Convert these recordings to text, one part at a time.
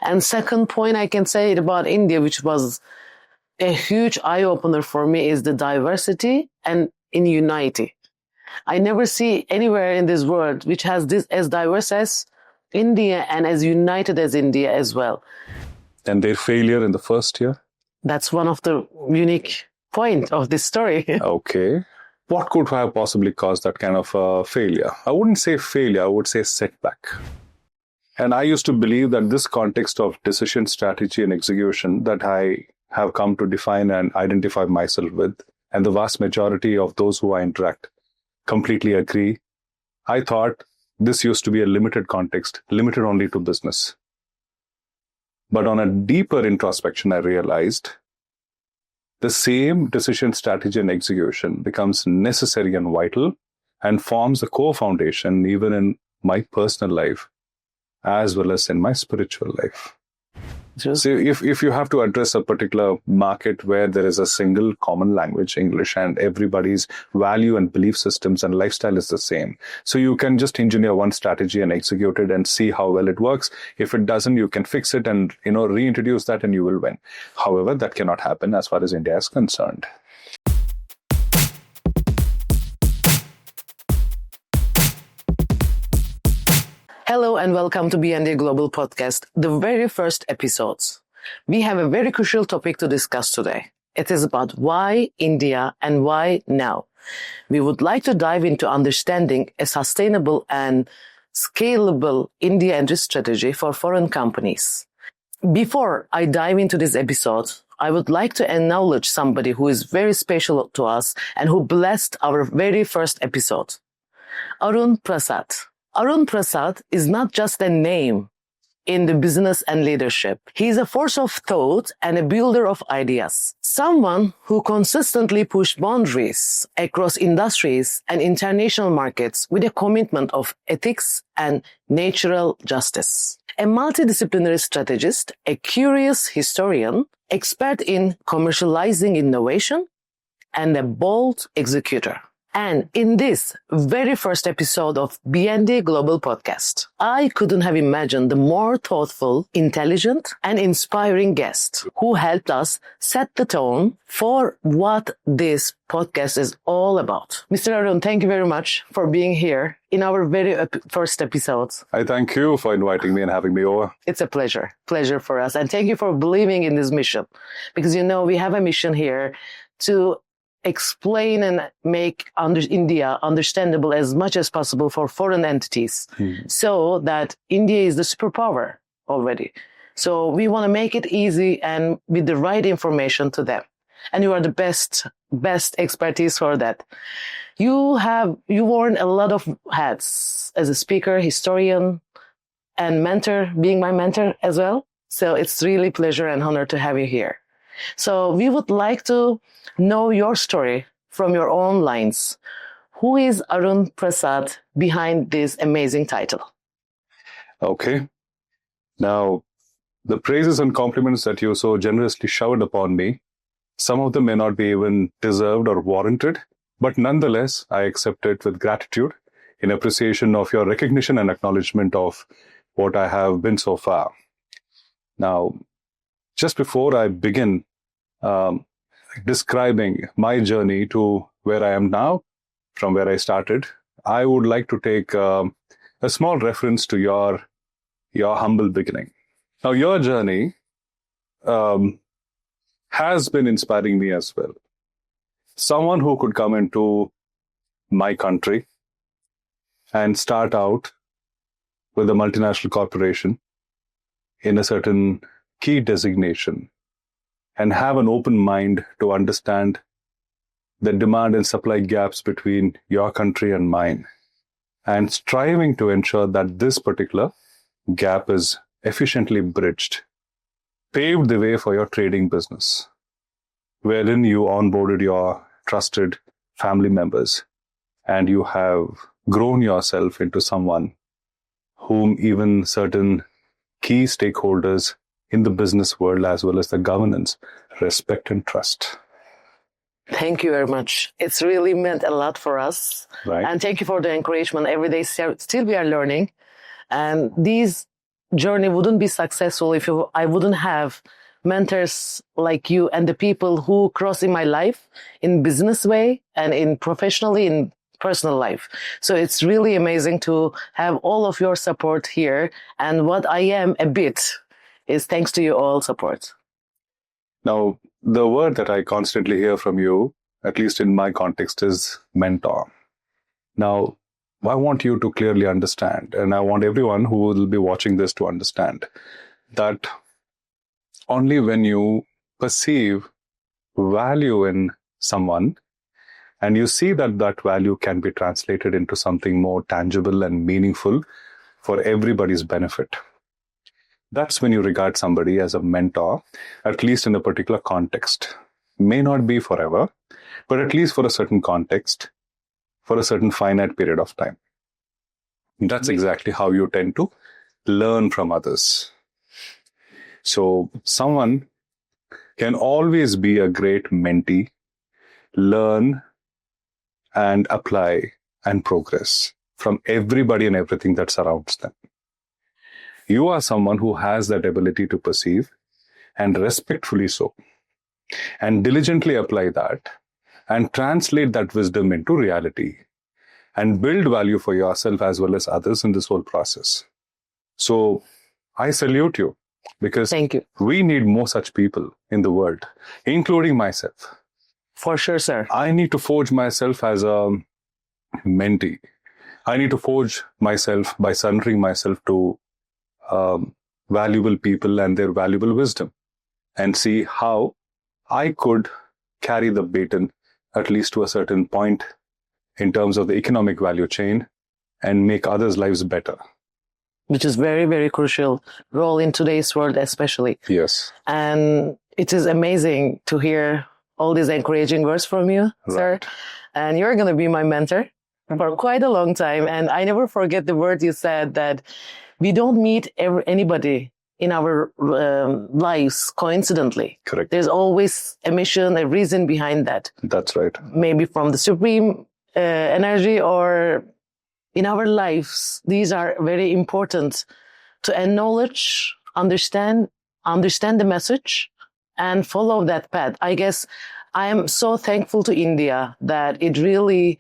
And second point I can say about India, which was a huge eye-opener for me, is the diversity and in unity. I never see anywhere in this world which has this as diverse as India and as united as India as well. And their failure in the first year? That's one of the unique point of this story. Okay. What could have possibly caused that kind of failure? I wouldn't say failure, I would say setback. And I used to believe that this context of decision, strategy, and execution that I have come to define and identify myself with, and the vast majority of those who I interact completely agree. I thought this used to be a limited context, limited only to business. But on a deeper introspection, I realized the same decision, strategy, and execution becomes necessary and vital and forms a core foundation even in my personal life as well as in my spiritual life. So if you have to address a particular market where there is a single common language, English, and everybody's value and belief systems and lifestyle is the same. So you can just engineer one strategy and execute it and see how well it works. If it doesn't, you can fix it and, reintroduce that and you will win. However, that cannot happen as far as India is concerned. Hello and welcome to BND Global Podcast, the very first episodes. We have a very crucial topic to discuss today. It is about why India and why now. We would like to dive into understanding a sustainable and scalable India entry strategy for foreign companies. Before I dive into this episode, I would like to acknowledge somebody who is very special to us and who blessed our very first episode. Arun Prasad. Arun Prasad is not just a name in the business and leadership. He is a force of thought and a builder of ideas. Someone who consistently pushed boundaries across industries and international markets with a commitment of ethics and natural justice. A multidisciplinary strategist, a curious historian, expert in commercializing innovation, and a bold executor. And in this very first episode of BND Global Podcast, I couldn't have imagined the more thoughtful, intelligent, and inspiring guest who helped us set the tone for what this podcast is all about. Mr. Arun, thank you very much for being here in our very first episode. I thank you for inviting me and having me over. It's a pleasure for us. And thank you for believing in this mission. Because, we have a mission here to explain and make India understandable as much as possible for foreign entities so that India is the superpower already. So we want to make it easy and with the right information to them. And you are the best expertise for that. You worn a lot of hats as a speaker, historian, and mentor, being my mentor as well. So it's really pleasure and honor to have you here. So we would like to know your story from your own lines. Who is Arun Prasad behind this amazing title? Okay. Now, the praises and compliments that you so generously showered upon me, some of them may not be even deserved or warranted, but nonetheless, I accept it with gratitude in appreciation of your recognition and acknowledgement of what I have been so far. Now, just before I begin describing my journey to where I am now, from where I started, I would like to take a small reference to your humble beginning. Now, your journey has been inspiring me as well. Someone who could come into my country and start out with a multinational corporation in a certain key designation and have an open mind to understand the demand and supply gaps between your country and mine, and striving to ensure that this particular gap is efficiently bridged, paved the way for your trading business, wherein you onboarded your trusted family members and you have grown yourself into someone whom even certain key stakeholders in the business world as well as the governance respect and trust. Thank you very much. It's really meant a lot for us. Right. And thank you for the encouragement. Every day, still we are learning. And these journey wouldn't be successful if I wouldn't have mentors like you and the people who cross in my life in business way and in professionally in personal life. So it's really amazing to have all of your support here. And what I am a bit is thanks to your all support. Now, the word that I constantly hear from you, at least in my context, is mentor. Now, I want you to clearly understand, and I want everyone who will be watching this to understand, that only when you perceive value in someone and you see that that value can be translated into something more tangible and meaningful for everybody's benefit, that's when you regard somebody as a mentor, at least in a particular context. May not be forever, but at least for a certain context, for a certain finite period of time. That's exactly how you tend to learn from others. So someone can always be a great mentee, learn and apply and progress from everybody and everything that surrounds them. You are someone who has that ability to perceive, and respectfully so, and diligently apply that and translate that wisdom into reality and build value for yourself as well as others in this whole process. So I salute you, because Thank you. We need more such people in the world, including myself. For sure, sir. I need to forge myself as a mentee. I need to forge myself by surrendering myself to valuable people and their valuable wisdom, and see how I could carry the baton at least to a certain point in terms of the economic value chain and make others' lives better. Which is very, very crucial role in today's world, especially. Yes. And it is amazing to hear all these encouraging words from you, sir. And you're going to be my mentor for quite a long time. And I never forget the word you said, that we don't meet anybody in our lives coincidentally. Correct. There's always a mission, a reason behind that. That's right. Maybe from the supreme energy, or in our lives. These are very important to acknowledge, understand the message, and follow that path. I guess I am so thankful to India that it really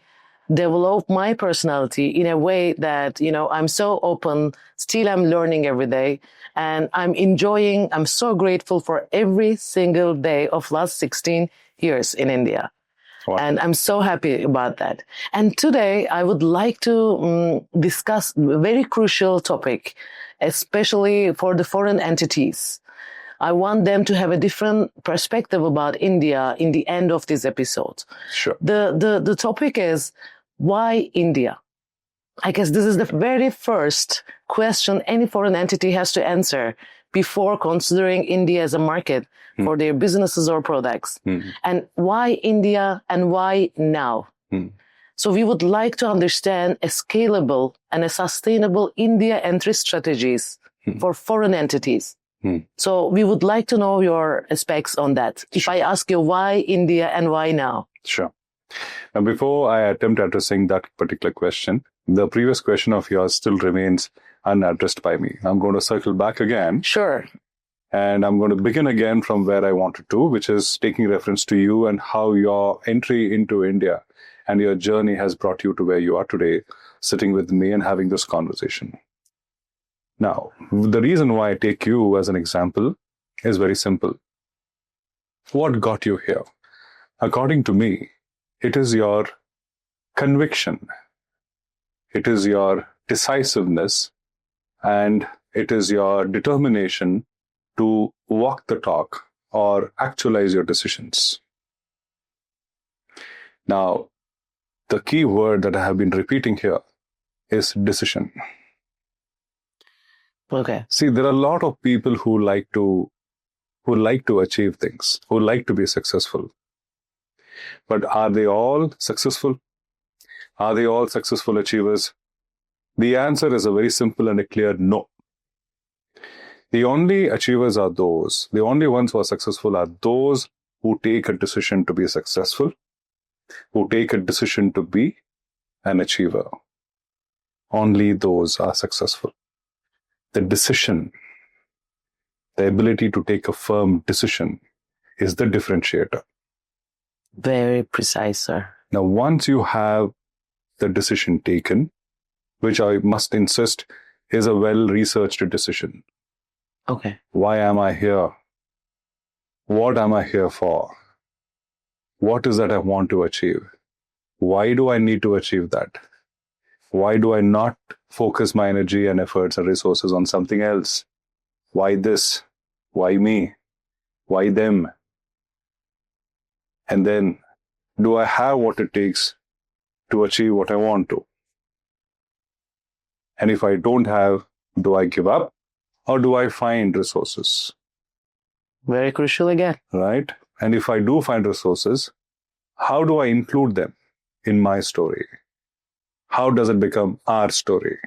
developed my personality in a way that, I'm so open. Still, I'm learning every day, and I'm so grateful for every single day of last 16 years in India. Wow. And I'm so happy about that. And today I would like to discuss a very crucial topic, especially for the foreign entities. I want them to have a different perspective about India in the end of this episode. Sure. The topic is, why India? I guess this is the very first question any foreign entity has to answer before considering India as a market for their businesses or products. And why India and why now? So we would like to understand a scalable and a sustainable India entry strategies for foreign entities. So we would like to know your aspects on that. If I ask you why India and why now? Sure. Now, before I attempt addressing that particular question, the previous question of yours still remains unaddressed by me. I'm going to circle back again. Sure. And I'm going to begin again from where I wanted to, which is taking reference to you and how your entry into India and your journey has brought you to where you are today, sitting with me and having this conversation. Now, the reason why I take you as an example is very simple. What got you here? According to me, it is your conviction, it is your decisiveness, and it is your determination to walk the talk or actualize your decisions. Now, the key word that I have been repeating here is decision. Okay. See, there are a lot of people who like to achieve things, who like to be successful. But are they all successful? Are they all successful achievers? The answer is a very simple and a clear no. The only achievers are those, the only ones who are successful are those who take a decision to be successful, who take a decision to be an achiever. Only those are successful. the decision, the ability to take a firm decision is the differentiator. Very precise, sir. Now, once you have the decision taken, which I must insist is a well-researched decision. Okay. Why am I here? What am I here for? What is that I want to achieve? Why do I need to achieve that? Why do I not focus my energy and efforts and resources on something else? Why this? Why me? Why them? And then, do I have what it takes to achieve what I want to? And if I don't have, do I give up or do I find resources? Very crucial again. Right? And if I do find resources, how do I include them in my story? How does it become our story?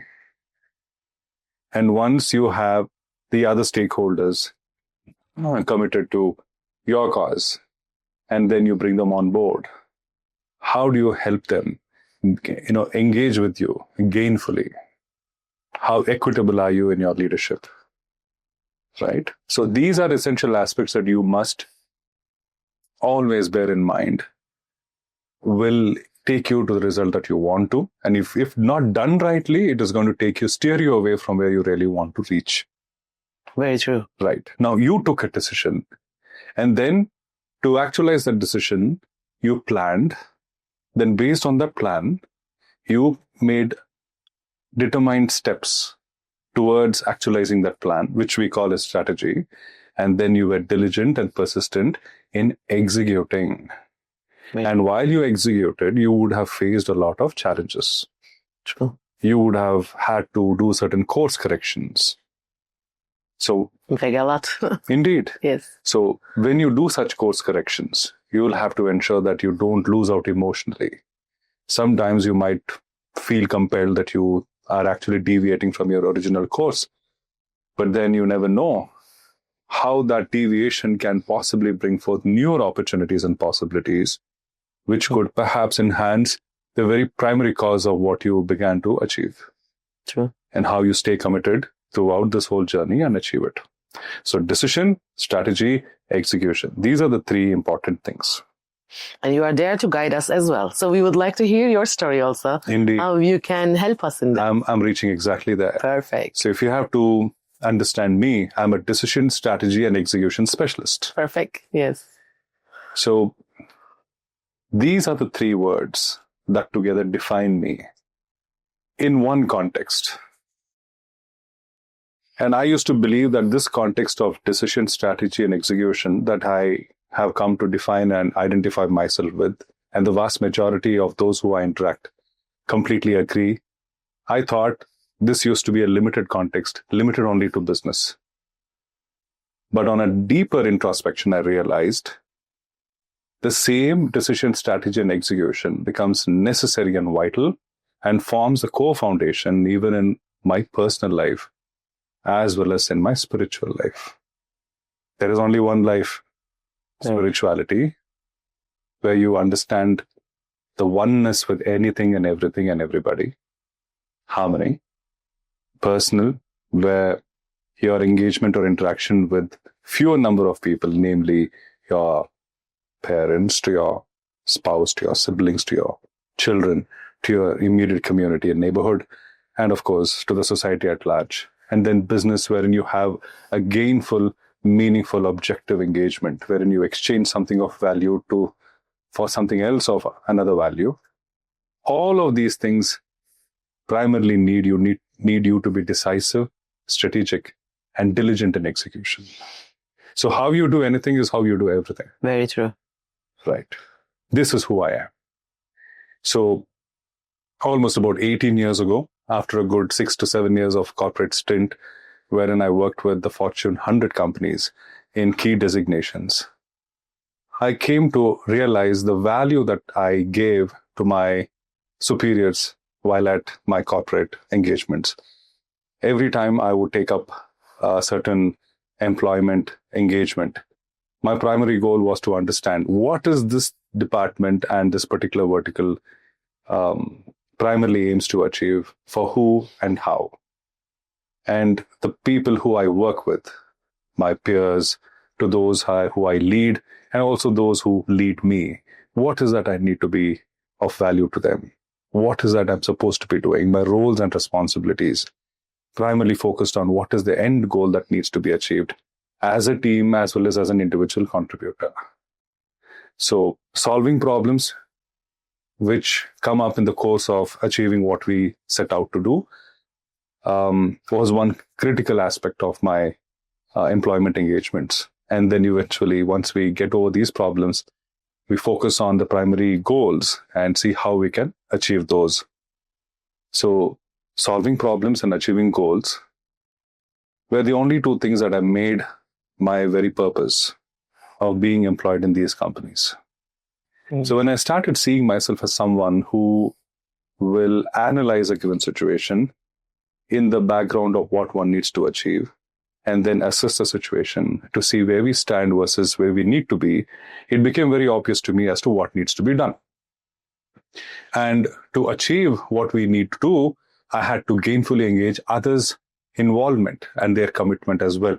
And once you have the other stakeholders committed to your cause, and then you bring them on board, how do you help them, engage with you gainfully? How equitable are you in your leadership? Right? So these are essential aspects that you must always bear in mind will take you to the result that you want to. And if not done rightly, it is going to steer you away from where you really want to reach. Very true. Right. Now you took a decision, and then to actualize that decision, you planned. Then based on that plan, you made determined steps towards actualizing that plan, which we call a strategy. And then you were diligent and persistent in executing. Right. And while you executed, you would have faced a lot of challenges. True. You would have had to do certain course corrections. So, Like a lot. indeed. Yes. So, when you do such course corrections, you will have to ensure that you don't lose out emotionally. Sometimes you might feel compelled that you are actually deviating from your original course. But then you never know how that deviation can possibly bring forth newer opportunities and possibilities, which could perhaps enhance the very primary cause of what you began to achieve. True. And how you stay committed throughout this whole journey and achieve it. So decision, strategy, execution. These are the three important things. And you are there to guide us as well. So we would like to hear your story also. Indeed. How you can help us in that. I'm reaching exactly there. Perfect. So if you have to understand me, I'm a decision, strategy, and execution specialist. Perfect. Yes. So these are the three words that together define me in one context. And I used to believe that this context of decision, strategy, and execution that I have come to define and identify myself with, and the vast majority of those who I interact completely agree. I thought this used to be a limited context, limited only to business. But on a deeper introspection, I realized the same decision, strategy, and execution becomes necessary and vital and forms a core foundation even in my personal life as well as in my spiritual life. There is only one life, spirituality, where you understand the oneness with anything and everything and everybody. Harmony. Personal, where your engagement or interaction with fewer number of people, namely your parents, to your spouse, to your siblings, to your children, to your immediate community and neighborhood, and of course to the society at large. And then business, wherein you have a gainful, meaningful, objective engagement, wherein you exchange something of value for something else of another value. All of these things primarily need you to be decisive, strategic, and diligent in execution. So how you do anything is how you do everything. Very true. Right. This is who I am. So almost about 18 years ago, after a good 6 to 7 years of corporate stint, wherein I worked with the Fortune 100 companies in key designations, I came to realize the value that I gave to my superiors while at my corporate engagements. Every time I would take up a certain employment engagement, my primary goal was to understand what is this department and this particular vertical primarily aims to achieve, for who and how. and the people who I work with, my peers, to those who I lead, and also those who lead me. What is that I need to be of value to them? What is that I'm supposed to be doing? My roles and responsibilities, primarily focused on what is the end goal that needs to be achieved as a team as well as an individual contributor. So solving problems which come up in the course of achieving what we set out to do was one critical aspect of my employment engagements. And then eventually, once we get over these problems, we focus on the primary goals and see how we can achieve those. So solving problems and achieving goals were the only two things that have made my very purpose of being employed in these companies. So when I started seeing myself as someone who will analyze a given situation in the background of what one needs to achieve, and then assess the situation to see where we stand versus where we need to be, it became very obvious to me as to what needs to be done. And to achieve what we need to do, I had to gainfully engage others' involvement and their commitment as well.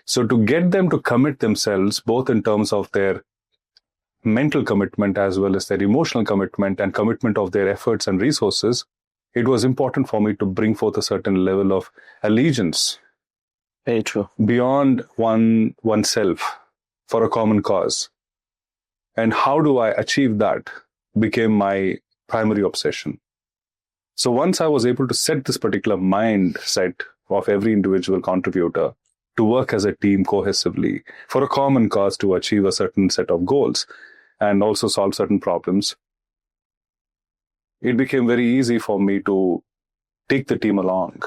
So to get them to commit themselves, both in terms of their mental commitment as well as their emotional commitment and commitment of their efforts and resources, it was important for me to bring forth a certain level of allegiance. Very true. Beyond oneself for a common cause. And how do I achieve that became my primary obsession. So once I was able to set this particular mindset of every individual contributor to work as a team cohesively for a common cause to achieve a certain set of goals and also solve certain problems, it became very easy for me to take the team along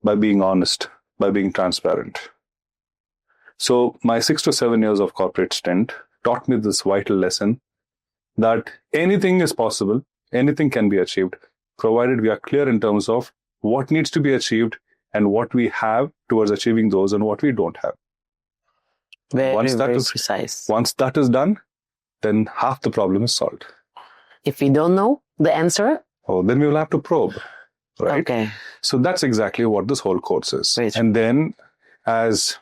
by being honest, by being transparent. So my 6 to 7 years of corporate stint taught me this vital lesson that anything is possible, anything can be achieved, provided we are clear in terms of what needs to be achieved and what we have towards achieving those and what we don't have. Very precise. Once that is done, then half the problem is solved. If we don't know the answer, then we will have to probe. Right? Okay. So that's exactly what this whole course is. Right. And then, as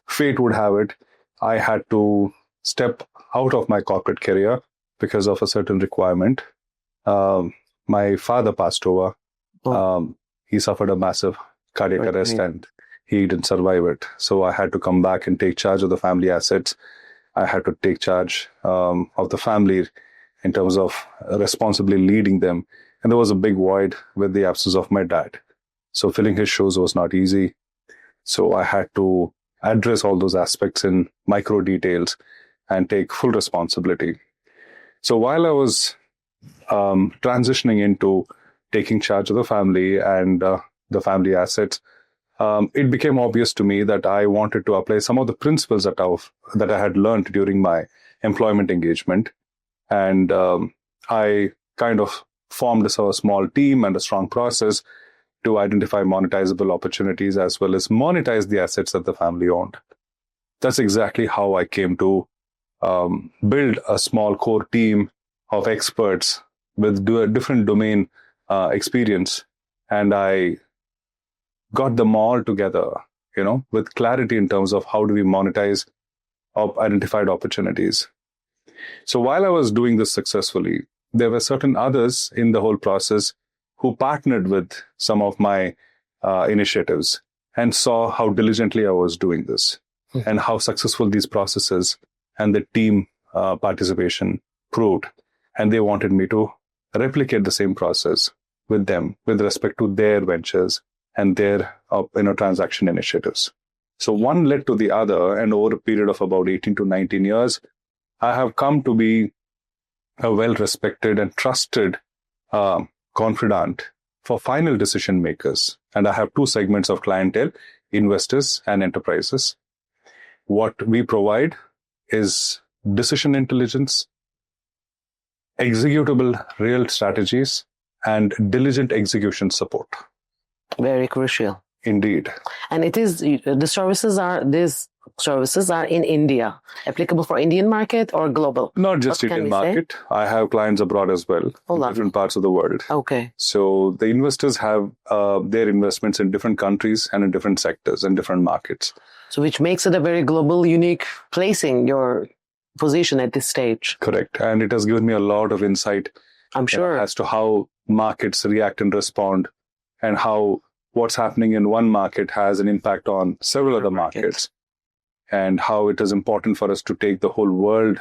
fate would have it, I had to step out of my corporate career because of a certain requirement. My father passed over. He suffered a massive cardiac arrest and he didn't survive it. So I had to come back and take charge of the family assets. I had to take charge of the family in terms of responsibly leading them. And there was a big void with the absence of my dad. So filling his shoes was not easy. So I had to address all those aspects in micro details and take full responsibility. So while I was transitioning into taking charge of the family and the family assets, it became obvious to me that I wanted to apply some of the principles that I had learned during my employment engagement. And I kind of formed a small team and a strong process to identify monetizable opportunities as well as monetize the assets that the family owned. That's exactly how I came to build a small core team of experts with different domain experience. And I got them all together, with clarity in terms of how do we monetize identified opportunities. So while I was doing this successfully, there were certain others in the whole process who partnered with some of my initiatives and saw how diligently I was doing this and how successful these processes and the team participation proved. And they wanted me to replicate the same process with them with respect to their ventures and their transaction initiatives. So one led to the other, and over a period of about 18 to 19 years, I have come to be a well-respected and trusted confidant for final decision makers. And I have two segments of clientele, investors and enterprises. What we provide is decision intelligence, executable real strategies, and diligent execution support. Very crucial. Indeed. And it is, the services are this services are in India, applicable for Indian market or global? Not just What can Indian we say? market. I have clients abroad as well, Hold in on. different parts of the world. Okay. So the investors have their investments in different countries and in different sectors and different markets. So which makes it a very global, unique placing your position at this stage. Correct. And it has given me a lot of insight I'm sure. as to how markets react and respond, and how what's happening in one market has an impact on several other markets, and how it is important for us to take the whole world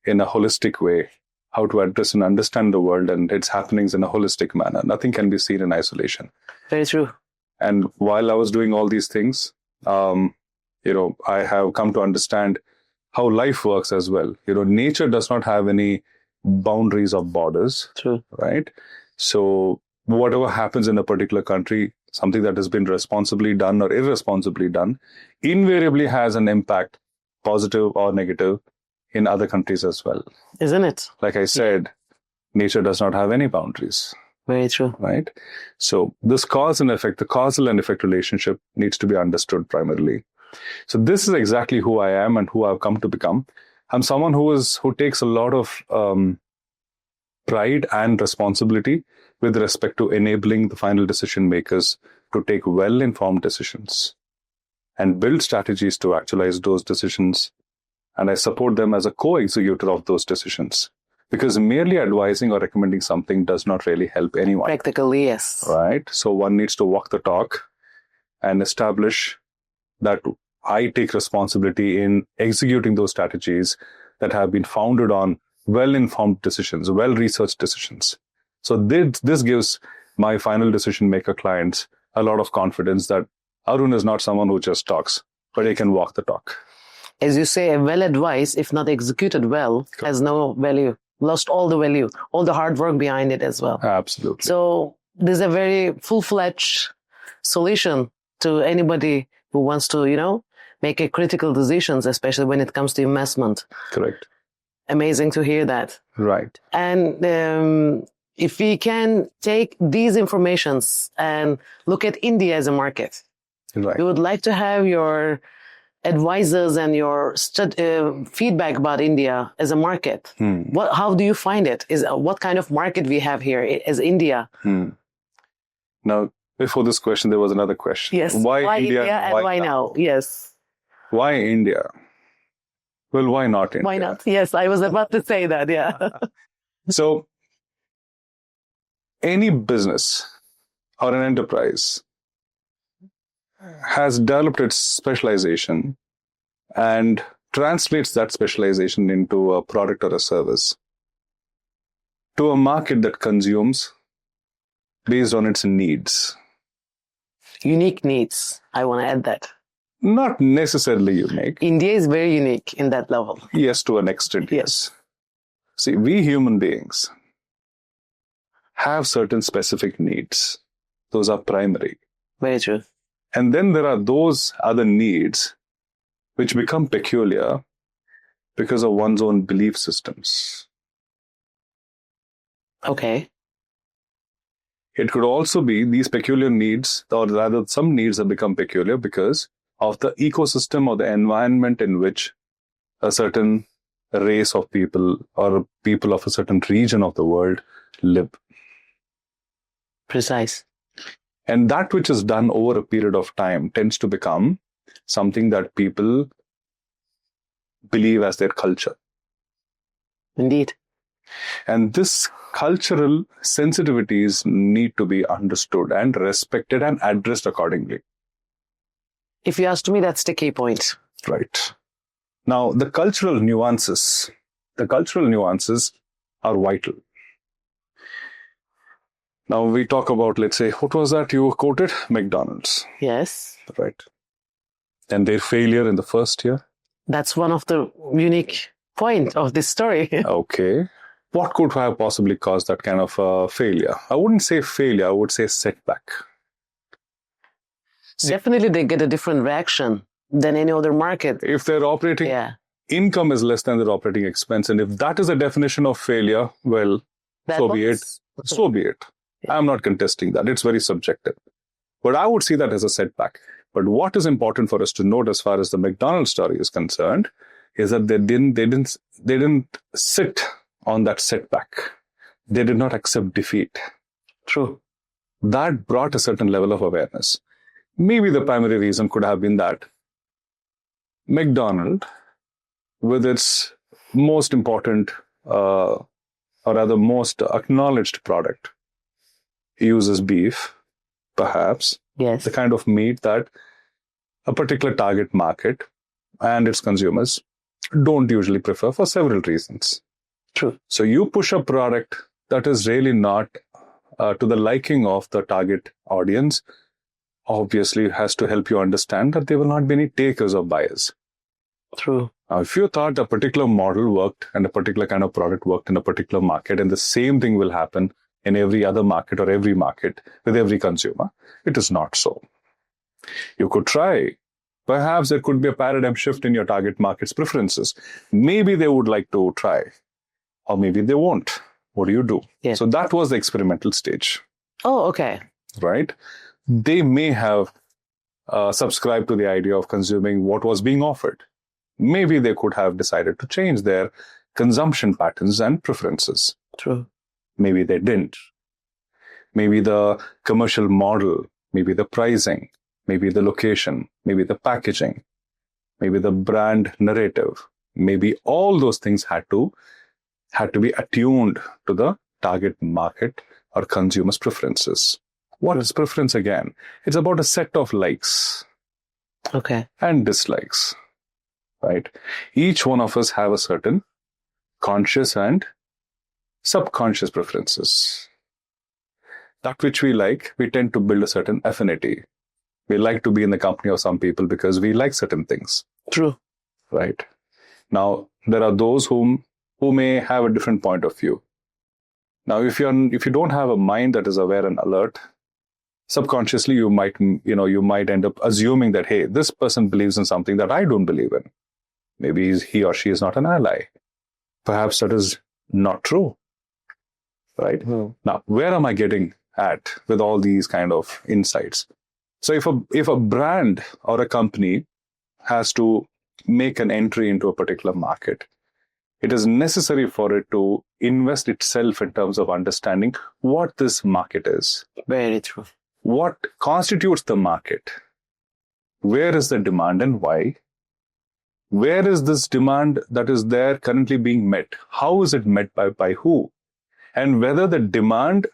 in a holistic way, how to address and understand the world and its happenings in a holistic manner. Nothing can be seen in isolation. Very true. And while I was doing all these things, I have come to understand how life works as well. Nature does not have any boundaries or borders, True. right? So whatever happens in a particular country, something that has been responsibly done or irresponsibly done, invariably has an impact, positive or negative, in other countries as well. Isn't it? Like I said, nature does not have any boundaries, Very true. right? So this cause and effect, the causal and effect relationship needs to be understood primarily. So this is exactly who I am and who I've come to become. I'm someone who takes a lot of pride and responsibility with respect to enabling the final decision makers to take well-informed decisions and build strategies to actualize those decisions. And I support them as a co-executor of those decisions, because merely advising or recommending something does not really help anyone. Practically, yes. Right? So one needs to walk the talk and establish that I take responsibility in executing those strategies that have been founded on well-informed decisions, well-researched decisions. So this gives my final decision maker clients a lot of confidence that Arun is not someone who just talks, but he can walk the talk. As you say, a well-advised, if not executed well, has no value, lost all the value, all the hard work behind it as well. Absolutely. So this is a very full-fledged solution to anybody who wants to, make a critical decisions, especially when it comes to investment. Correct. Amazing to hear that. Right. And if we can take these informations and look at India as a market, Right. we would like to have your advisors and your feedback about India as a market. How do you find it? What kind of market we have here as India? Now, before this question, there was another question. Yes. Why India and why now? Yes. Why India? Well, why not India? Why not? Yes, I was about to say that. Yeah. So, any business or an enterprise has developed its specialization and translates that specialization into a product or a service to a market that consumes based on its needs. Unique needs. I want to add that. Not necessarily unique. India is very unique in that level. Yes, to an extent, yes. See, we human beings have certain specific needs. Those are primary. Very true. And then there are those other needs which become peculiar because of one's own belief systems. Okay. It could also be these peculiar needs, or rather some needs have become peculiar because of the ecosystem or the environment in which a certain race of people or people of a certain region of the world live. Precise. And that which is done over a period of time tends to become something that people believe as their culture. Indeed. And this cultural sensitivities need to be understood and respected and addressed accordingly. If you ask me, that's the key point. Right. Now, the cultural nuances are vital. Now, we talk about, let's say, what was that you quoted? McDonald's. Yes. Right. And their failure in the first year. That's one of the unique point of this story. Okay. What could have possibly caused that kind of failure? I wouldn't say failure, I would say setback. Definitely they get a different reaction than any other market. If their operating income is less than their operating expense, and if that is the definition of failure, well, so be it. So be it. I'm not contesting that. It's very subjective. But I would see that as a setback. But what is important for us to note as far as the McDonald's story is concerned is that they didn't sit on that setback. They did not accept defeat. True. That brought a certain level of awareness. Maybe the primary reason could have been that McDonald's, with its most important, or rather most acknowledged product, uses beef, perhaps, Yes. the kind of meat that a particular target market and its consumers don't usually prefer for several reasons. True. So you push a product that is really not to the liking of the target audience, obviously has to help you understand that there will not be any takers or buyers. True. Now, if you thought a particular model worked and a particular kind of product worked in a particular market, and the same thing will happen in every other market or every market with every consumer, it is not so. You could try. Perhaps there could be a paradigm shift in your target market's preferences. Maybe they would like to try, or maybe they won't. What do you do? Yeah. So that was the experimental stage, Oh, okay. right? They may have subscribed to the idea of consuming what was being offered. Maybe they could have decided to change their consumption patterns and preferences. True. Maybe they didn't. Maybe the commercial model, maybe the pricing, maybe the location, maybe the packaging, maybe the brand narrative, maybe all those things had to be attuned to the target market or consumer's preferences. What is preference again? It's about a set of likes Okay. and dislikes, right? Each one of us have a certain conscious and subconscious preferences. That which we like, we tend to build a certain affinity. We like to be in the company of some people because we like certain things. True. Right. Now, there are those who may have a different point of view. Now, if you don't have a mind that is aware and alert, subconsciously you might end up assuming that, hey, this person believes in something that I don't believe in. Maybe he or she is not an ally. Perhaps that is not true. Right? Now, where am I getting at with all these kind of insights? So if a brand or a company has to make an entry into a particular market, it is necessary for it to invest itself in terms of understanding what this market is. Very true. What constitutes the market? Where is the demand and why? Where is this demand that is there currently being met? How is it met by who? And whether the demand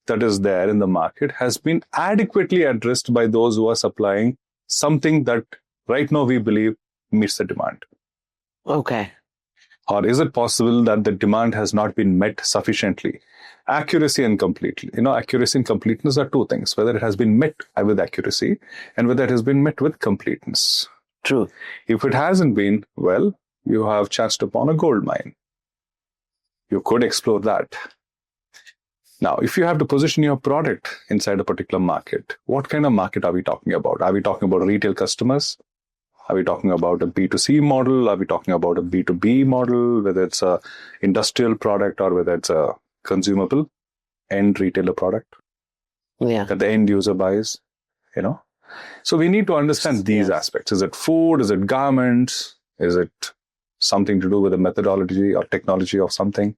that is there in the market has been adequately addressed by those who are supplying something that right now we believe meets the demand. Okay. Or is it possible that the demand has not been met sufficiently? Accuracy and accuracy and completeness are two things. Whether it has been met with accuracy and whether it has been met with completeness. True. If it hasn't been, well, you have chanced upon a gold mine. You could explore that. Now, if you have to position your product inside a particular market, what kind of market are we talking about? Are we talking about retail customers? Are we talking about a B2C model? Are we talking about a B2B model, whether it's a industrial product or whether it's a consumable end retailer product that the end user buys, So we need to understand these aspects. Is it food? Is it garments? Is it something to do with the methodology or technology of something,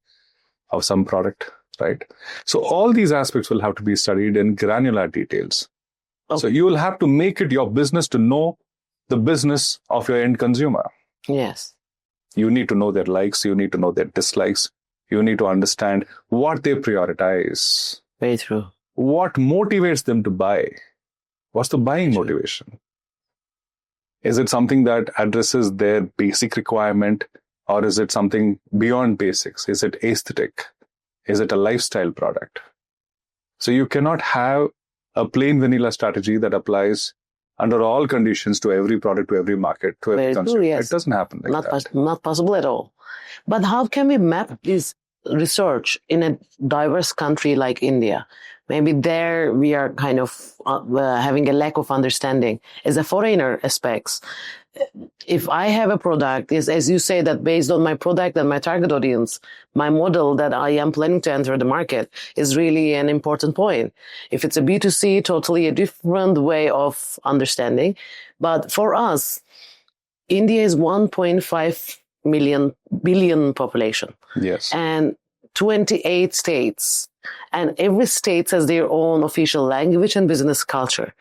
of some product, right? So all these aspects will have to be studied in granular details. Okay. So you will have to make it your business to know the business of your end consumer. Yes. You need to know their likes. You need to know their dislikes. You need to understand what they prioritize. Very true. What motivates them to buy? What's the buying motivation? Is it something that addresses their basic requirement, or is it something beyond basics? Is it aesthetic? Is it a lifestyle product? So you cannot have a plain vanilla strategy that applies under all conditions to every product, to every market, to every consumer. True, yes. It doesn't happen like that. Not possible at all. But how can we map this research in a diverse country like India? Maybe there we are kind of having a lack of understanding. As a foreigner aspects, if I have a product, is as you say that based on my product and my target audience, my model that I am planning to enter the market is really an important point. If it's a B2C, totally a different way of understanding. But for us, India is 1.5 billion population. Yes. And 28 states. And every state has their own official language and business culture.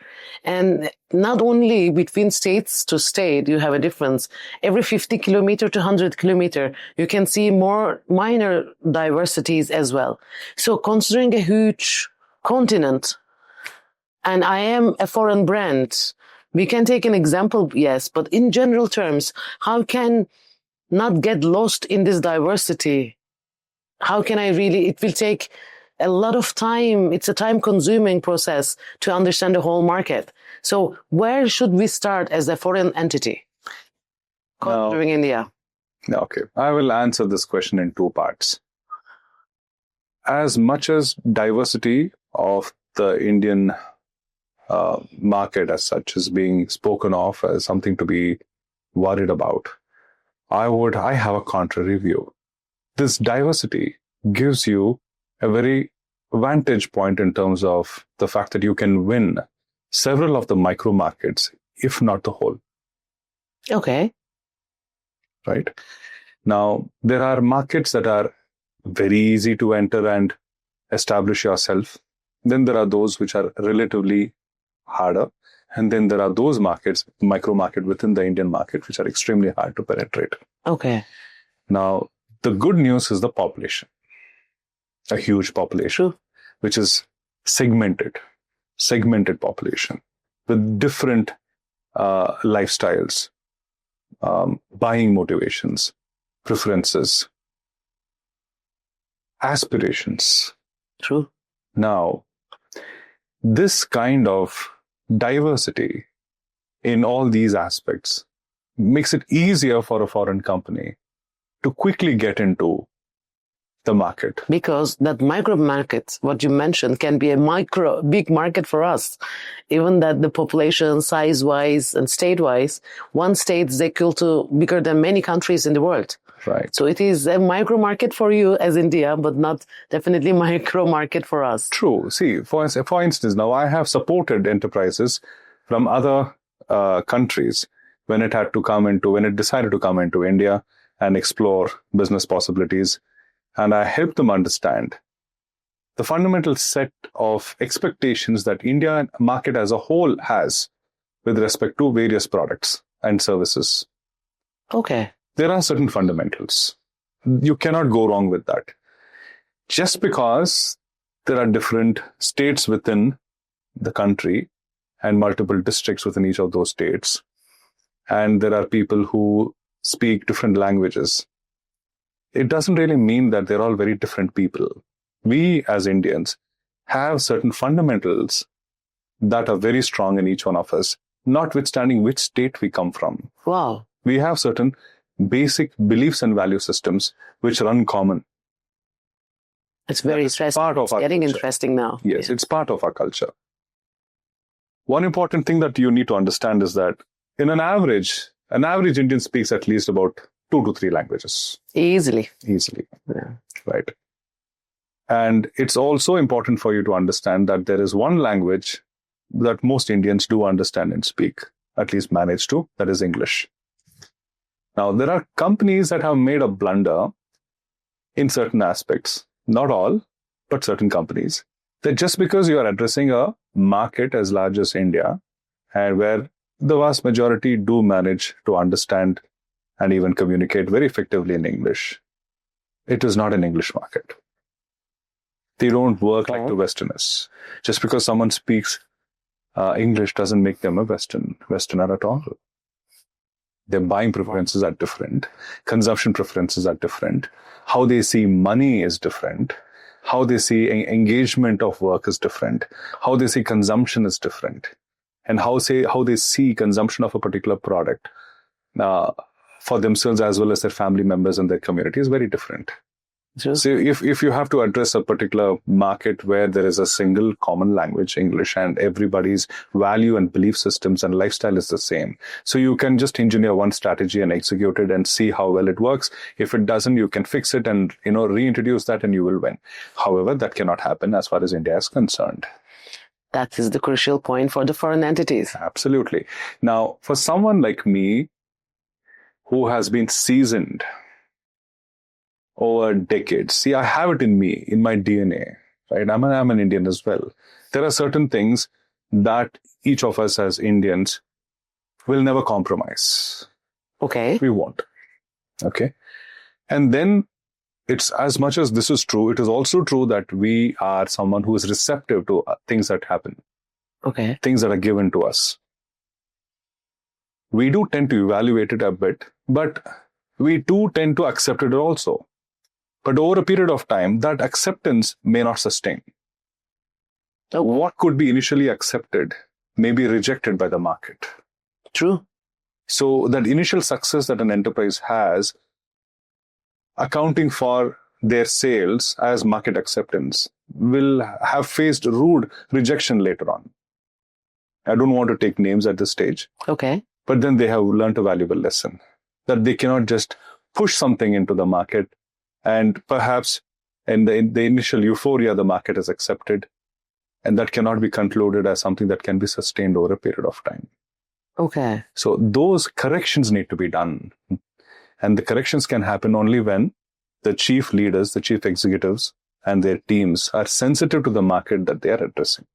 And not only between states to state, you have a difference. Every 50 kilometer to 100 kilometer, you can see more minor diversities as well. So considering a huge continent, and I am a foreign brand, we can take an example, yes, but in general terms, how can not get lost in this diversity? How can I really, it will take a lot of time. It's a time consuming process to understand the whole market. So where should we start as a foreign entity? Considering India. Okay. I will answer this question in two parts. As much as diversity of the Indian market as such is being spoken of as something to be worried about, I have a contrary view. This diversity gives you a very vantage point in terms of the fact that you can win several of the micro markets, if not the whole. Okay. Right? Now, there are markets that are very easy to enter and establish yourself. Then there are those which are relatively harder. And then there are those markets, micro market within the Indian market, which are extremely hard to penetrate. Okay. Now, the good news is the population. A huge population, which is segmented population with different lifestyles, buying motivations, preferences, aspirations. True. Now, this kind of diversity in all these aspects makes it easier for a foreign company to quickly get into the market. Because that micro market, what you mentioned, can be a big market for us. Even that the population size-wise and state-wise, one state is equal to bigger than many countries in the world. Right. So it is a micro market for you as India, but not definitely micro market for us. True. See, for instance, now I have supported enterprises from other countries when it decided to come into India and explore business possibilities. And I help them understand the fundamental set of expectations that India market as a whole has with respect to various products and services. Okay. There are certain fundamentals. You cannot go wrong with that. Just because there are different states within the country and multiple districts within each of those states, and there are people who speak different languages, it doesn't really mean that they're all very different people. We as Indians have certain fundamentals that are very strong in each one of us, notwithstanding which state we come from. Wow. We have certain basic beliefs and value systems which run common. It's very interesting. It's getting interesting now. Yes, it's part of our culture. One important thing that you need to understand is that in an average Indian speaks at least about 2 to 3 languages. Easily. Yeah. Right. And it's also important for you to understand that there is one language that most Indians do understand and speak, at least manage to, that is English. Now, there are companies that have made a blunder in certain aspects, not all, but certain companies, that just because you are addressing a market as large as India, and where the vast majority do manage to understand and even communicate very effectively in English, it is not an English market. They don't work like the Westerners. Just because someone speaks English doesn't make them a Westerner at all. Their buying preferences are different. Consumption preferences are different. How they see money is different. How they see engagement of work is different. How they see consumption is different. And how they see consumption of a particular product for themselves as well as their family members and their community is very different. True. So if you have to address a particular market where there is a single common language, English, and everybody's value and belief systems and lifestyle is the same. So you can just engineer one strategy and execute it and see how well it works. If it doesn't, you can fix it and, reintroduce that and you will win. However, that cannot happen as far as India is concerned. That is the crucial point for the foreign entities. Absolutely. Now, for someone like me who has been seasoned over decades. See, I have it in me, in my DNA, right? I'm an Indian as well. There are certain things that each of us as Indians will never compromise. Okay. We won't. Okay. And then it's as much as this is true, it is also true that we are someone who is receptive to things that happen. Okay. Things that are given to us. We do tend to evaluate it a bit, but we do tend to accept it also. But over a period of time, that acceptance may not sustain. What could be initially accepted may be rejected by the market. True. So that initial success that an enterprise has, accounting for their sales as market acceptance, will have faced rude rejection later on. I don't want to take names at this stage. Okay. But then they have learned a valuable lesson that they cannot just push something into the market and perhaps in the initial euphoria, the market has accepted, and that cannot be concluded as something that can be sustained over a period of time. Okay. So those corrections need to be done. And the corrections can happen only when the chief leaders, the chief executives, and their teams are sensitive to the market that they are addressing.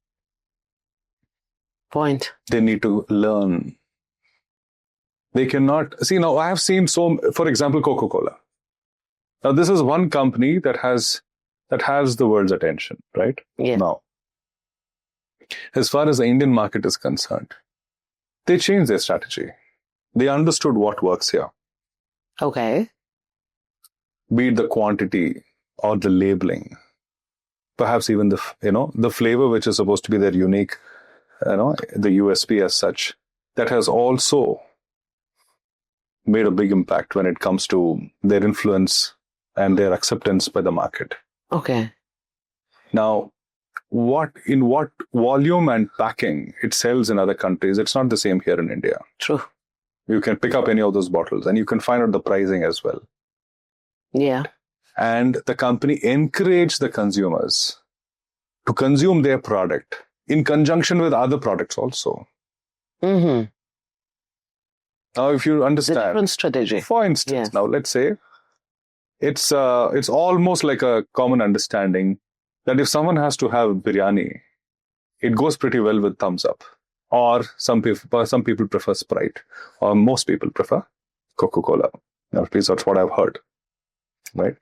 Point. They need to learn. They cannot... See, now I have seen for example, Coca-Cola. Now, this is one company that has the world's attention, right? Yeah. Now, as far as the Indian market is concerned, they changed their strategy. They understood what works here. Okay. Be it the quantity or the labeling, perhaps even the flavor, which is supposed to be their unique, the USP as such, that has also made a big impact when it comes to their influence and their acceptance by the market. Okay. Now, in what volume and packing it sells in other countries, it's not the same here in India. True. You can pick up any of those bottles and you can find out the pricing as well. Yeah. And the company encouraged the consumers to consume their product in conjunction with other products also. Mm-hmm. Now, if you understand... The different strategy. For instance, Now let's say it's almost like a common understanding that if someone has to have biryani, it goes pretty well with thumbs up. Or some people prefer Sprite, or most people prefer Coca-Cola. At least that's what I've heard. Right?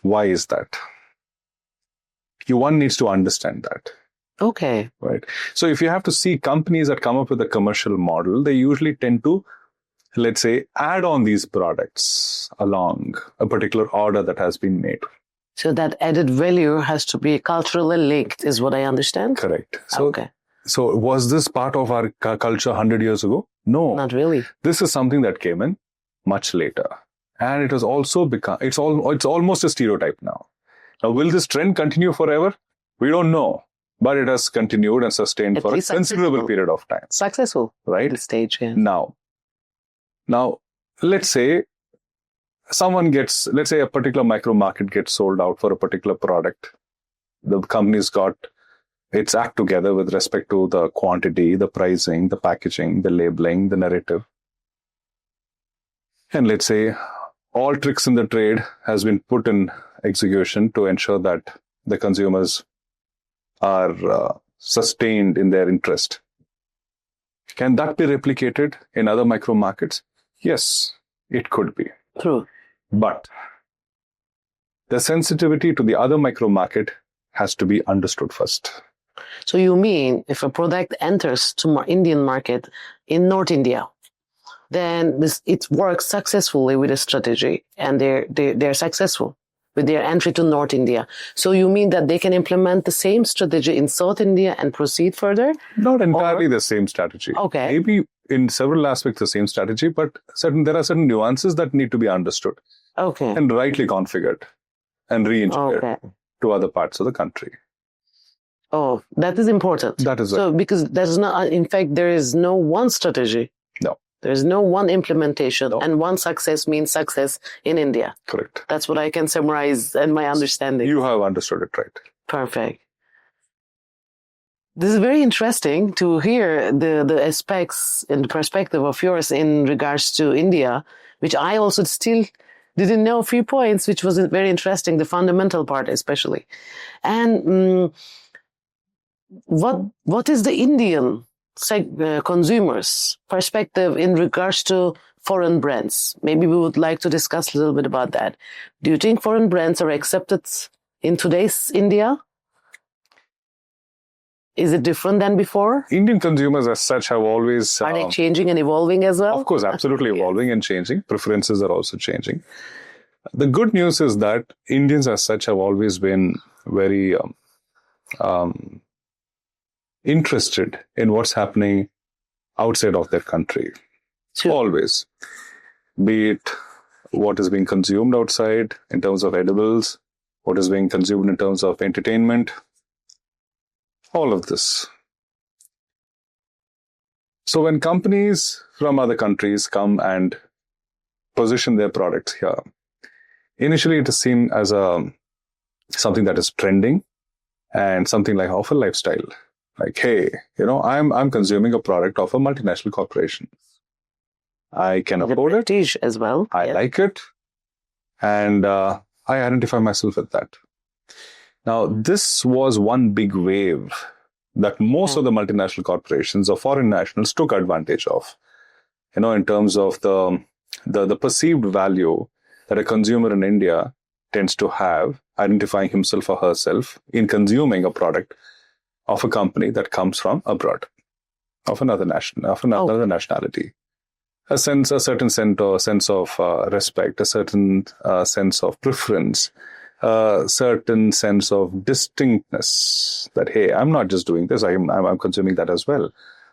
Why is that? One needs to understand that. Okay. Right? So if you have to see companies that come up with a commercial model, they usually tend to, let's say, add on these products along a particular order that has been made. So that added value has to be culturally linked, is what I understand? Correct. So was this part of our culture 100 years ago? No. Not really. This is something that came in much later. And it has also become, it's almost a stereotype now. Now, will this trend continue forever? We don't know. But it has continued and sustained for a considerable period of time. Successful. Right? At this stage, yeah. Now, let's say let's say a particular micro market gets sold out for a particular product. The company's got its act together with respect to the quantity, the pricing, the packaging, the labeling, the narrative. And let's say all tricks in the trade has been put in execution to ensure that the consumers are sustained in their interest. Can that be replicated in other micro markets? Yes, it could be. True. But the sensitivity to the other micro market has to be understood first. So you mean if a product enters to Indian market in North India, then it works successfully with a strategy, and they're successful with their entry to North India. So you mean that they can implement the same strategy in South India and proceed further? Not entirely the same strategy. Okay. Maybe in several aspects the same strategy, but there are certain nuances that need to be understood. Okay. And rightly configured. and re-engineered Okay. to other parts of the country. Oh, that is important. That is so because there's not, in fact, there is no one strategy. No. There's no one implementation, No. and one success means success in India. Correct. That's what I can summarize in my understanding. You have understood it right. Perfect. This is very interesting to hear the aspects and the perspective of yours in regards to India, which I also still didn't know a few points, which was very interesting, the fundamental part especially. And what is the Indian consumers' perspective in regards to foreign brands? Maybe we would like to discuss a little bit about that. Do you think foreign brands are accepted in today's India? Is it different than before? Indian consumers as such have always... Are they changing and evolving as well? Of course, absolutely evolving and changing. Preferences are also changing. The good news is that Indians as such have always been very interested in what's happening outside of their country. Sure. Always. Be it what is being consumed outside in terms of edibles, what is being consumed in terms of entertainment, all of this. So when companies from other countries come and position their products here, initially it is seen as something that is trending and something like of a lifestyle. Like, hey, I'm consuming a product of a multinational corporation. I can afford it. Prestige as well. I like it. And I identify myself with that. Now, this was one big wave that most of the multinational corporations or foreign nationals took advantage of, in terms of the perceived value that a consumer in India tends to have, identifying himself or herself in consuming a product of a company that comes from abroad, of another nationality. A certain sense of respect, a certain sense of preference, a certain sense of distinctness that, hey, I'm not just doing this, I'm consuming that as well.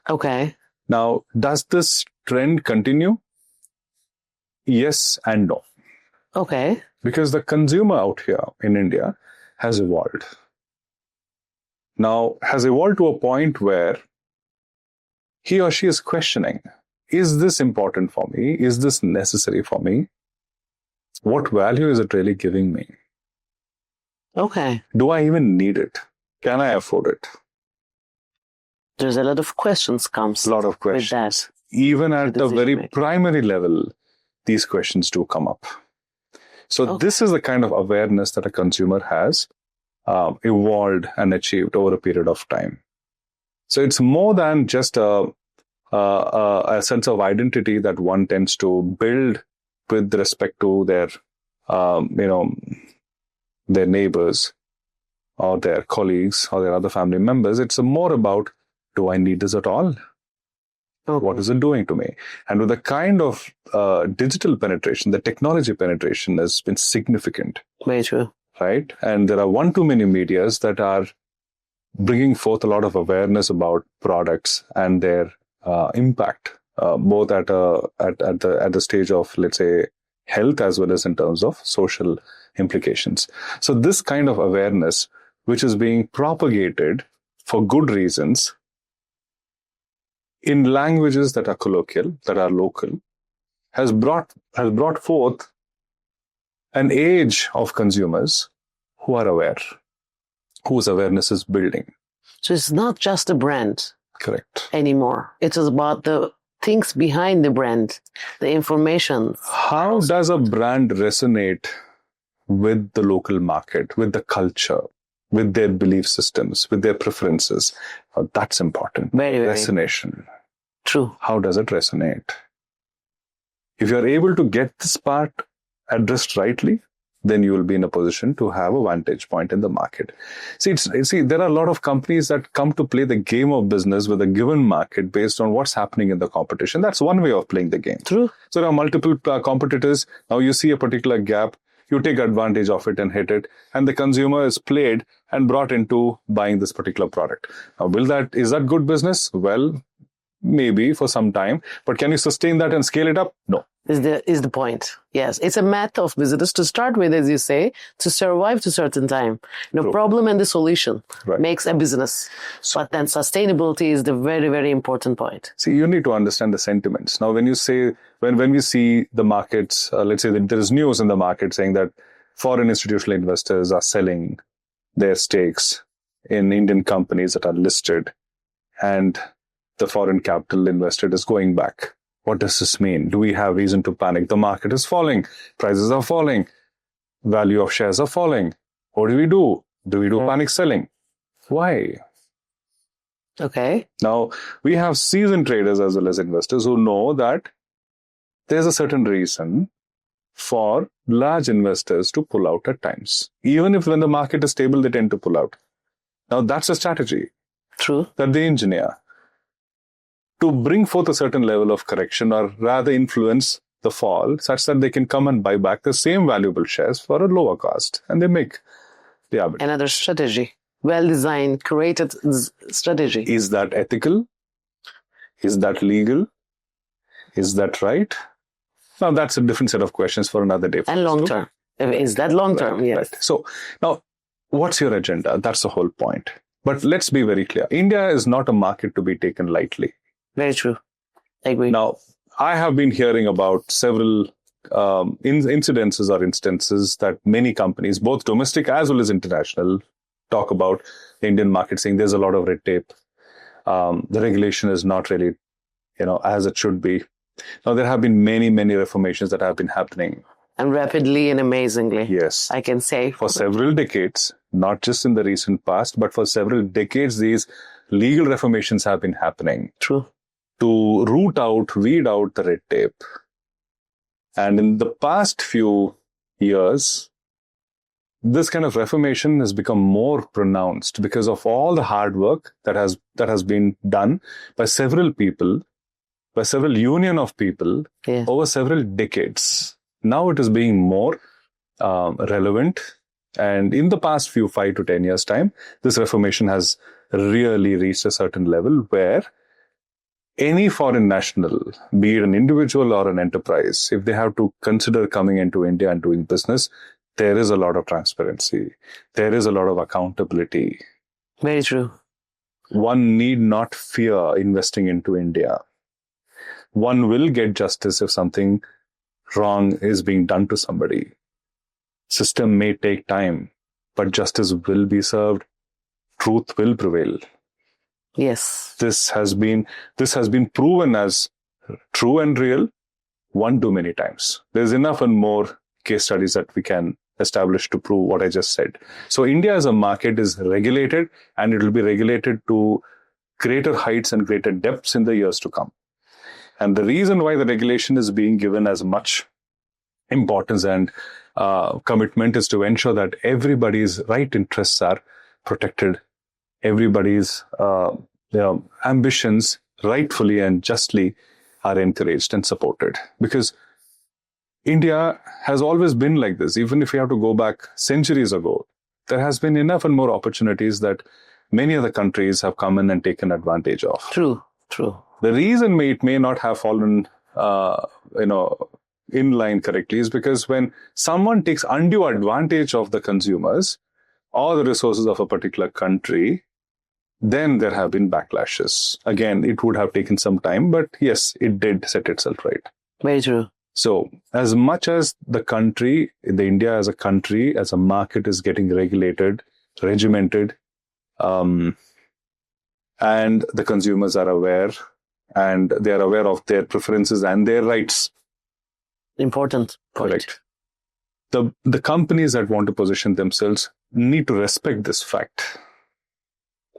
Okay. Now, does this trend continue? Yes and no. Okay. Because the consumer out here in India has evolved. Now, has evolved to a point where he or she is questioning, is this important for me? Is this necessary for me? What value is it really giving me? Okay. Do I even need it? Can I afford it? There's a lot of questions comes. A lot of questions. With that. Even at the very primary level, these questions do come up. So this is the kind of awareness that a consumer has evolved and achieved over a period of time. So it's more than just a sense of identity that one tends to build with respect to their, their neighbors or their colleagues or their other family members. It's more about, do I need this at all? Okay. What is it doing to me? And with the kind of digital penetration, the technology penetration has been significant. Very true. Right? And there are one too many medias that are bringing forth a lot of awareness about products and their impact, both at the stage of, let's say, health as well as in terms of social implications. So this kind of awareness, which is being propagated for good reasons in languages that are colloquial, that are local, has brought forth an age of consumers who are aware, whose awareness is building. So it's not just a brand. Correct. Anymore. It is about the things behind the brand, the information. How does a brand resonate with the local market, with the culture, with their belief systems, with their preferences? That's important. Very, very resonation. True. How does it resonate? If you're able to get this part addressed rightly, then you will be in a position to have a vantage point in the market. See, there are a lot of companies that come to play the game of business with a given market based on what's happening in the competition. That's one way of playing the game. True. So there are multiple competitors. Now you see a particular gap, you take advantage of it and hit it, and the consumer is played and brought into buying this particular product. Now, is that good business? Well, maybe for some time, but can you sustain that and scale it up? No. is the point. Yes, it's a math of visitors to start with, as you say, to survive to certain time. True. Problem and the solution Right. makes a business. But then sustainability is the very, very important point. See, you need to understand the sentiments. Now, when you say, when we see the markets, let's say that there is news in the market saying that foreign institutional investors are selling their stakes in Indian companies that are listed, and the foreign capital invested is going back. What does this mean? Do we have reason to panic? The market is falling. Prices are falling. Value of shares are falling. What do we do? Do we do panic selling? Why? Okay. Now, we have seasoned traders as well as investors who know that there's a certain reason for large investors to pull out at times. Even if when the market is stable, they tend to pull out. Now, that's a strategy True. that they engineer to bring forth a certain level of correction, or rather influence the fall such that they can come and buy back the same valuable shares for a lower cost, and they make the arbitrage. Another strategy. Well-designed, created strategy. Is that ethical? Is that legal? Is that right? Now, that's a different set of questions for another day. And long-term. Is that long-term? Right, Yes. right. So, now, what's your agenda? That's the whole point. But let's be very clear. India is not a market to be taken lightly. Very true. I agree. Now, I have been hearing about several incidences or instances that many companies, both domestic as well as international, talk about the Indian market, saying there's a lot of red tape. The regulation is not really, as it should be. Now, there have been many, many reformations that have been happening. And rapidly and amazingly. Yes. I can say. For several decades, not just in the recent past, but for several decades, these legal reformations have been happening. True. To weed out the red tape. And in the past few years, this kind of reformation has become more pronounced because of all the hard work that has been done by several people, by several union of people over several decades. Now it is being more relevant. And in the past 5 to 10 years' time, this reformation has really reached a certain level where any foreign national, be it an individual or an enterprise, if they have to consider coming into India and doing business, there is a lot of transparency. There is a lot of accountability. Very true. One need not fear investing into India. One will get justice if something wrong is being done to somebody. System may take time, but justice will be served. Truth will prevail. Yes. This has been proven as true and real one too many times. There's enough and more case studies that we can establish to prove what I just said. So India as a market is regulated, and it will be regulated to greater heights and greater depths in the years to come. And the reason why the regulation is being given as much importance and commitment is to ensure that everybody's right interests are protected. Everybody's ambitions rightfully and justly are encouraged and supported. Because India has always been like this. Even if you have to go back centuries ago, there has been enough and more opportunities that many other countries have come in and taken advantage of. True. The reason it may not have fallen, in line correctly is because when someone takes undue advantage of the consumers or the resources of a particular country, then there have been backlashes. Again, it would have taken some time, but yes, it did set itself right. Very true. So as much as the India as a country, as a market is getting regulated, regimented, and the consumers are aware, and they are aware of their preferences and their rights. Important point. Correct. The companies that want to position themselves need to respect this fact.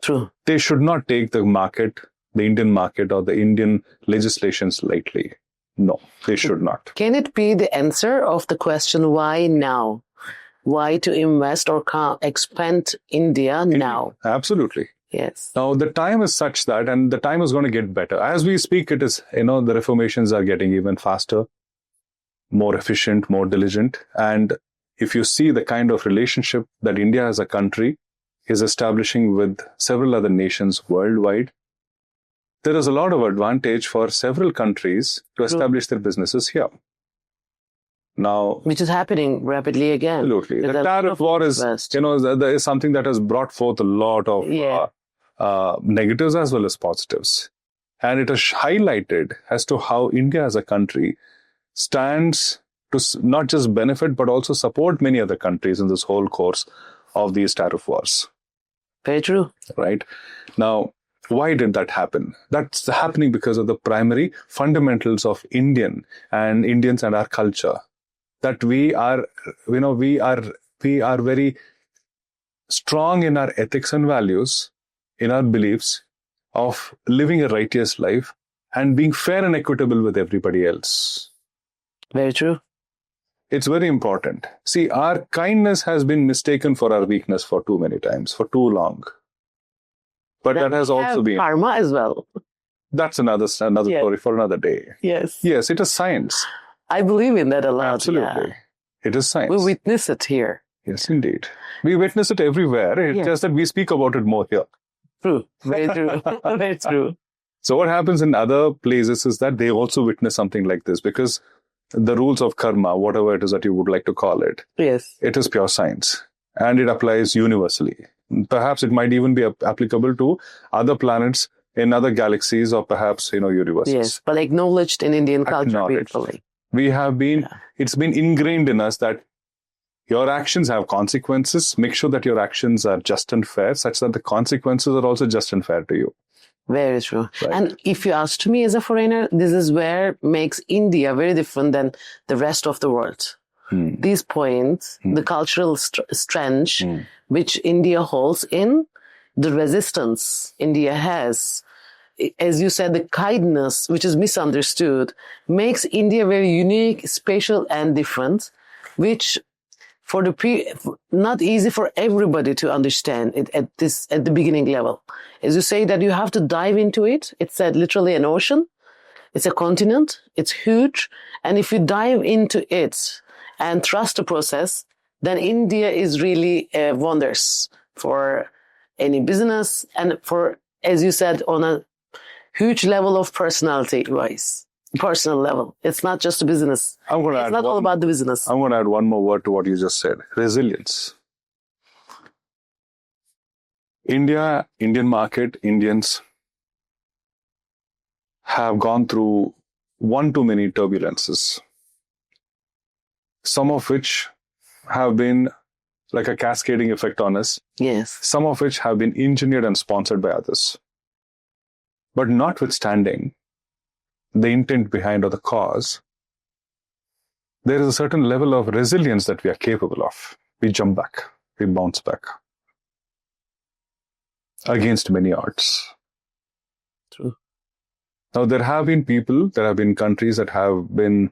True. They should not take the market, the Indian market or the Indian legislations lightly. No, they should not. Can it be the answer of the question, why now? Why to invest or expand India now? Absolutely. Yes. Now, the time is such that, and the time is going to get better. As we speak, it is, the reformations are getting even faster, more efficient, more diligent. And if you see the kind of relationship that India as a country is establishing with several other nations worldwide, there is a lot of advantage for several countries to establish their businesses here. Now, which is happening rapidly again. absolutely. There's The a lot tariff of war is, interest. there is something that has brought forth a lot of Yeah. negatives as well as positives. And it has highlighted as to how India as a country stands to not just benefit, but also support many other countries in this whole course of these tariff wars. Very true. Right? Now, why did that happen? That's happening because of the primary fundamentals of Indians and our culture. That we are very strong in our ethics and values, in our beliefs of living a righteous life and being fair and equitable with everybody else. Very true. It's very important. See, our kindness has been mistaken for our weakness for too many times, for too long. But that has also been karma as well. That's another story for another day. Yes. Yes, it is science. I believe in that a lot. Absolutely. Yeah. It is science. We witness it here. Yes, indeed. We witness it everywhere. It's just that we speak about it more here. True. Very true. Very true. So what happens in other places is that they also witness something like this because the rules of karma, whatever it is that you would like to call it, yes, it is pure science and it applies universally. Perhaps it might even be applicable to other planets in other galaxies or perhaps, universes. Yes, but acknowledged in Indian culture beautifully. We have been, it's been ingrained in us that your actions have consequences. Make sure that your actions are just and fair, such that the consequences are also just and fair to you. Very true. Right. And if you ask me as a foreigner, this is where makes India very different than the rest of the world. These points, the cultural strength which India holds in, the resistance India has, as you said, the kindness which is misunderstood, makes India very unique, special and different, which for not easy for everybody to understand it at the beginning level. As you say that you have to dive into it. It's literally an ocean. It's a continent. It's huge. And if you dive into it and trust the process, then India is really wonders for any business and for, as you said, on a huge level of personal level. It's not just a business. It's not all about the business. I'm going to add one more word to what you just said. Resilience. Indian market, Indians have gone through one too many turbulences. Some of which have been like a cascading effect on us. Yes. Some of which have been engineered and sponsored by others. But notwithstanding the intent behind or the cause, there is a certain level of resilience that we are capable of. We jump back, we bounce back against many odds. True. Now, there have been countries that have been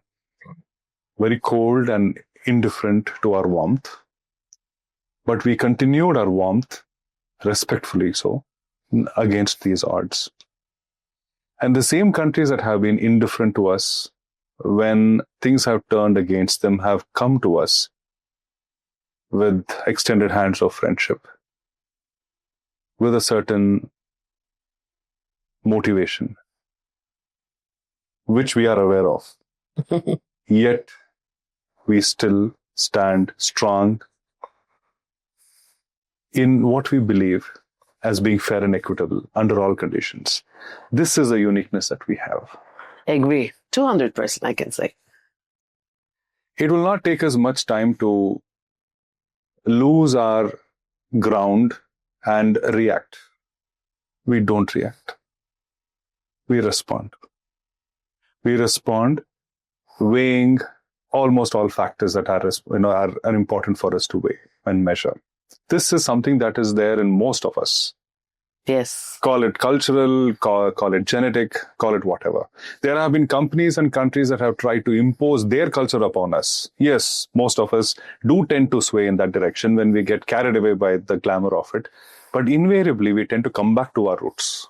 very cold and indifferent to our warmth, but we continued our warmth, respectfully so, against these odds. And the same countries that have been indifferent to us when things have turned against them have come to us with extended hands of friendship, with a certain motivation, which we are aware of. Yet, we still stand strong in what we believe as being fair and equitable under all conditions. This is a uniqueness that we have. Agree. 200%, I can say. It will not take us much time to lose our ground and react. We don't react. We respond. We respond weighing almost all factors that are important for us to weigh and measure. This is something that is there in most of us. Yes. Call it cultural, call it genetic, call it whatever. There have been companies and countries that have tried to impose their culture upon us. Yes, most of us do tend to sway in that direction when we get carried away by the glamour of it. But invariably, we tend to come back to our roots.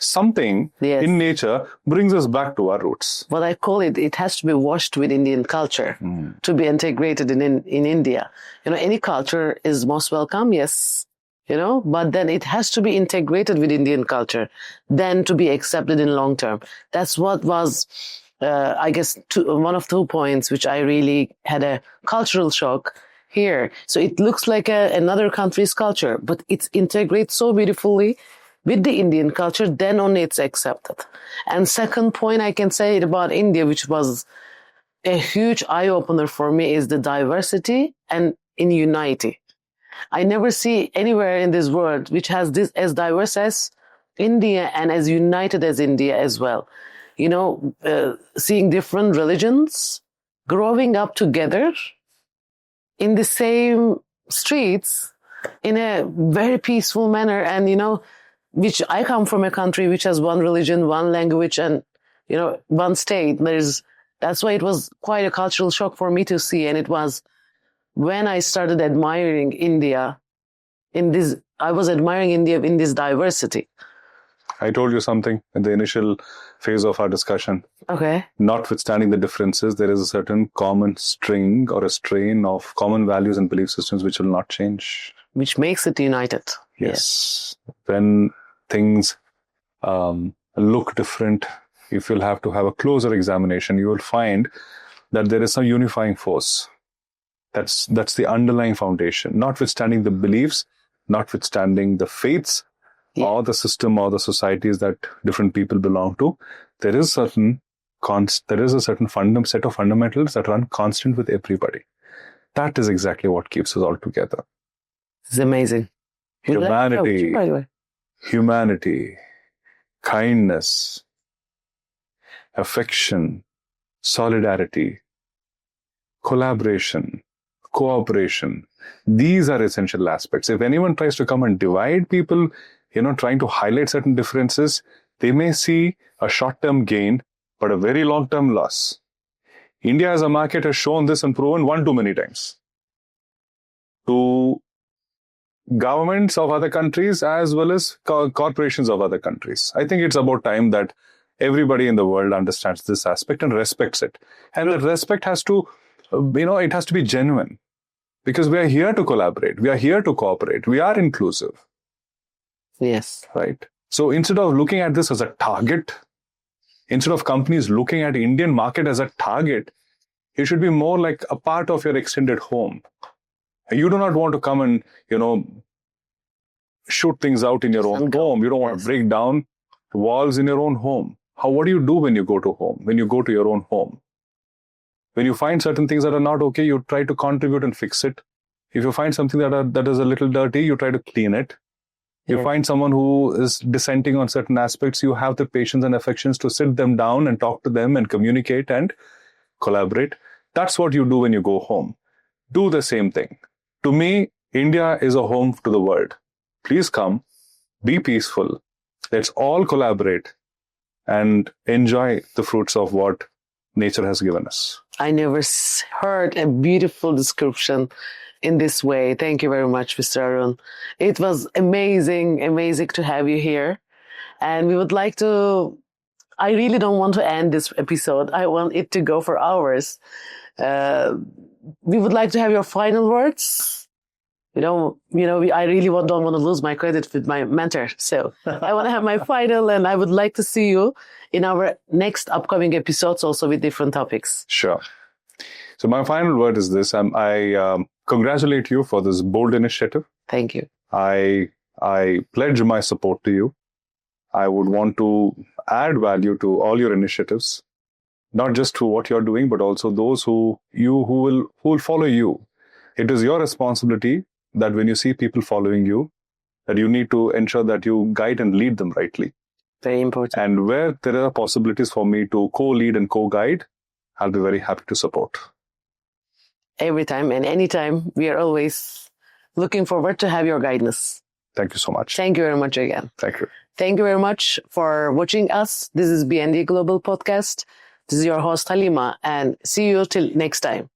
Something in nature brings us back to our roots. What I call it has to be washed with Indian culture to be integrated in India. Any culture is most welcome, yes. But then it has to be integrated with Indian culture, then to be accepted in long term. That's what was I guess, one of 2 points which I really had a cultural shock here. So it looks like another country's culture, but it's integrated so beautifully with the Indian culture, then only it's accepted. And second point I can say about India, which was a huge eye-opener for me, is the diversity and in unity. I never see anywhere in this world which has this as diverse as India and as united as India as well. Seeing different religions growing up together in the same streets in a very peaceful manner. And, which I come from a country which has one religion, one language, and, one state. That's why it was quite a cultural shock for me to see. And it was when I started admiring India I was admiring India in this diversity. I told you something in the initial phase of our discussion. Okay. Notwithstanding the differences, there is a certain common string or a strain of common values and belief systems which will not change. Which makes it united. Yes. When things look different, if you'll have to have a closer examination, you will find that there is some unifying force. That's the underlying foundation. Notwithstanding the beliefs, notwithstanding the faiths, or the system or the societies that different people belong to, there is a certain set of fundamentals that run constant with everybody. That is exactly what keeps us all together. It's amazing. Humanity, kindness, affection, solidarity, collaboration, cooperation. These are essential aspects. If anyone tries to come and divide people, trying to highlight certain differences, they may see a short-term gain, but a very long-term loss. India as a market has shown this and proven one too many times to governments of other countries as well as corporations of other countries. I think it's about time that everybody in the world understands this aspect and respects it. And the respect has to, it has to be genuine, because we are here to collaborate. We are here to cooperate. We are inclusive. Yes. Right. So instead of looking at this as a target, instead of companies looking at Indian market as a target, it should be more like a part of your extended home. You do not want to come and, shoot things out in your own home. You don't want to break down the walls in your own home. What do you do when you go to home, when you go to your own home? When you find certain things that are not okay, you try to contribute and fix it. If you find something that is a little dirty, you try to clean it. You find someone who is dissenting on certain aspects, you have the patience and affections to sit them down and talk to them and communicate and collaborate. That's what you do when you go home. Do the same thing. To me, India is a home to the world. Please come, be peaceful. Let's all collaborate and enjoy the fruits of what nature has given us. I never heard a beautiful description in this way. Thank you very much, Mr. Arun. It was amazing to have you here. And we would like to, I really don't want to end this episode. I want it to go for hours. We would like to have your final words. I really don't want to lose my credit with my mentor. So I want to have my final, and I would like to see you in our next upcoming episodes also with different topics. Sure. So my final word is this. I congratulate you for this bold initiative. Thank you. I pledge my support to you. I would want to add value to all your initiatives, not just to what you're doing, but also those who will follow you. It is your responsibility that when you see people following you, that you need to ensure that you guide and lead them rightly. Very important. And where there are possibilities for me to co-lead and co-guide, I'll be very happy to support. Every time and anytime, we are always looking forward to have your guidance. Thank you so much. Thank you very much again. Thank you. Thank you very much for watching us. This is BND Global Podcast. This is your host, Halime, and see you till next time.